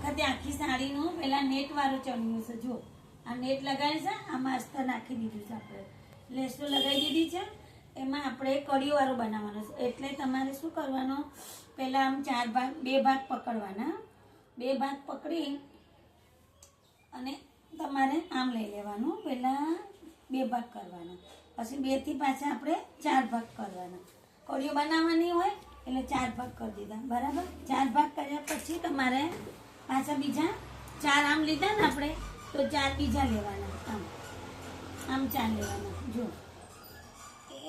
વખતે આખી સાડીનું પહેલાં નેટવાળું ચણ્યું છે. જો આ નેટ લગાવી છે, આમાં અસ્તર નાખી દીધું છે. આપણે લેસો લગાવી દીધી છે. એમાં આપણે કડીવાળું બનાવવાનું છે. એટલે તમારે શું કરવાનું, પહેલાં આમ બે ભાગ પકડવાના. બે ભાગ પકડી અને તમારે આમ લઈ લેવાનું. પહેલાં બે ભાગ કરવાના, પછી 2 થી પાછા આપણે 4 ભાગ કરવાના. કડીઓ બનાવવાની હોય એટલે 4 ભાગ કરી દીધા, બરાબર. 4 ભાગ કર્યા પછી તમારે પાછા બીજા 4 આમ લીધા ને આપણે, તો 4 બીજા લેવાના. આમ 4 લેવાના. જો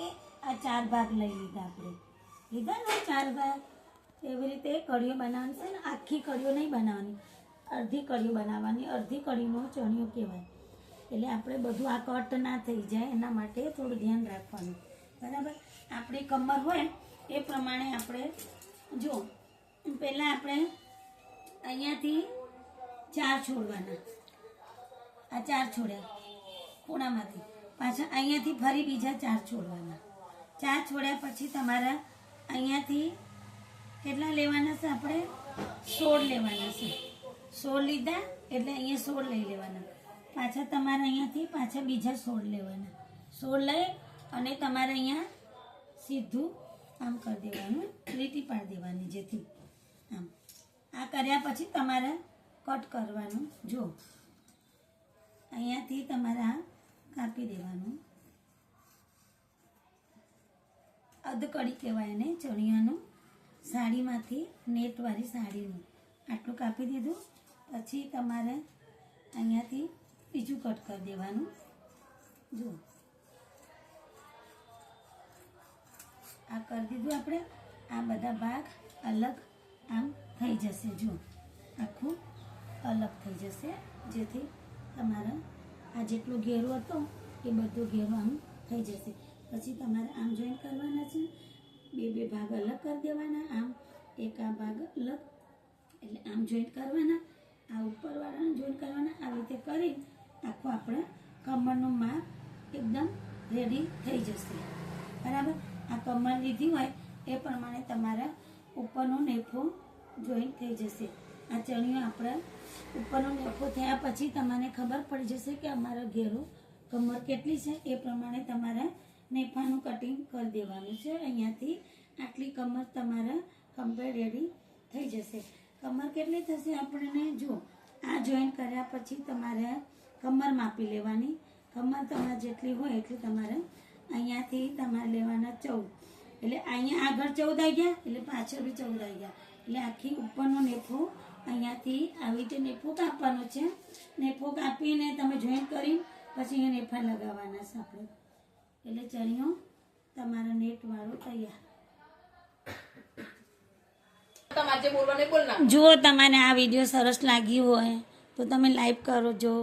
એ આ 4 ભાગ લઈ લીધા આપણે, લીધા ને 4 ભાગ. એવી રીતે કડીઓ બનાવવાની છે ને. આખી કડીઓ નહીં બનાવવાની, અડધી કડીઓ બનાવવાની. અડધી કડીનો ચણિયો કહેવાય. એટલે આપણે બધું આ કટ ના થઈ જાય એના માટે થોડું ધ્યાન રાખવાનું, બરાબર. આપણી કમર હોય એ પ્રમાણે આપણે જો પહેલાં આપણે અહીંયાથી 4 છોડવાના. આ 4 છોડ્યા ખૂણામાંથી, પાછા અહીંયાથી ફરી બીજા 4 છોડવાના. 4 છોડ્યા પછી તમારા અહીંયાથી કેટલા લેવાના છે, આપણે 16 લેવાના છે. 16 લીધા એટલે અહીંયા 16 લઈ લેવાના. પાછા તમારે અહીંયાથી પાછા બીજા 16 લેવાના. 16 લઈ અને તમારે અહીંયા સીધું આમ કરી દેવાનું, લીટી પાડી દેવાની. જેથી આમ આ કર્યા પછી તમારે કટ કરવાનું. જો અહીંયાથી તમારે આ કાપી દેવાનું. અધકડી કહેવાય ને ચણિયાનું, સાડીમાંથી નેટવાળી સાડીનું. આટલું કાપી દીધું પછી તમારે અહીંયાથી બીજું કટ કરી દેવાનું. જો આ કરી દીધું આપણે. આ બધા ભાગ અલગ આમ થઈ જશે. જો આખું અલગ થઈ જશે, જેથી તમારા આ જેટલું ઘેરો હતો એ બધું ઘેરો આમ થઈ જશે. પછી તમારે આમ જોઈન કરવાના છે. બે ભાગ અલગ કરી દેવાના. આમ એક આ ભાગ અલગ, એટલે આમ જોઈન કરવાના. આ ઉપરવાળાને જોઈન કરવાના. આવી રીતે કરી આખું આપણે કમરનું માપ એકદમ રેડી થઈ જશે, બરાબર. આ કમર લીધી હોય એ પ્રમાણે તમારા ઉપરનું નેફો જોઈન થઈ જશે. આ ચણિયો આપણે ઉપરનો નેફો થયા પછી તમને ખબર પડી જશે કે અમારો ઘેરો કમર કેટલી છે. એ પ્રમાણે તમારે નેફાનું કટિંગ કરી દેવાનું છે. અહીંયાથી આટલી કમર તમારા કમ્પ્લીટ રેડી થઈ જશે. કમર કેટલી થશે આપણને જો આ જોઈન કર્યા પછી તમારે કમર માપી લેવાની. કમર તમારે જેટલી હોય એટલી તમારે અહીંયાથી તમારે લેવાના 14. એટલે અહીંયા આગળ 14 આવી ગયા એટલે પાછળ બી 14 આવી ગયા. એટલે આખી ઉપરનો નેફો અહીંયાથી આવી રીતે નેફો કાપવાનો છે. નેફો કાપીને તમે જોઈન કરી પછી અહીંયા નેફા લગાવવાના છે આપણે. એટલે ચણિયો તમારા નેટવાળો તૈયાર. જો તમને આ વિડીયો સરસ લાગ્યો હોય તો તમે લાઈક કરજો.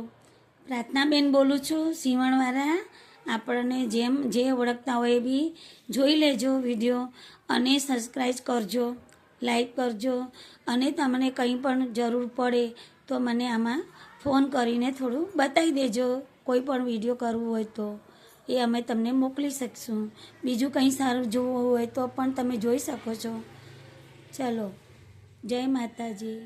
પ્રાર્થનાબેન બોલું છું, સીવણવાળા. આપણને જે ઓળખતા હોય એ બી જોઈ લેજો વિડીયો અને સબસ્ક્રાઈબ કરજો, લાઈક કરજો. અને તમને કંઈ પણ જરૂર પડે તો મને આમાં ફોન કરીને થોડું બતાવી દેજો. કોઈ પણ વિડીયો કરવું હોય તો એ અમે તમને મોકલી શકશું. બીજું કંઈ સારું જોવું હોય તો પણ તમે જોઈ શકો છો. ચલો, જય માતાજી.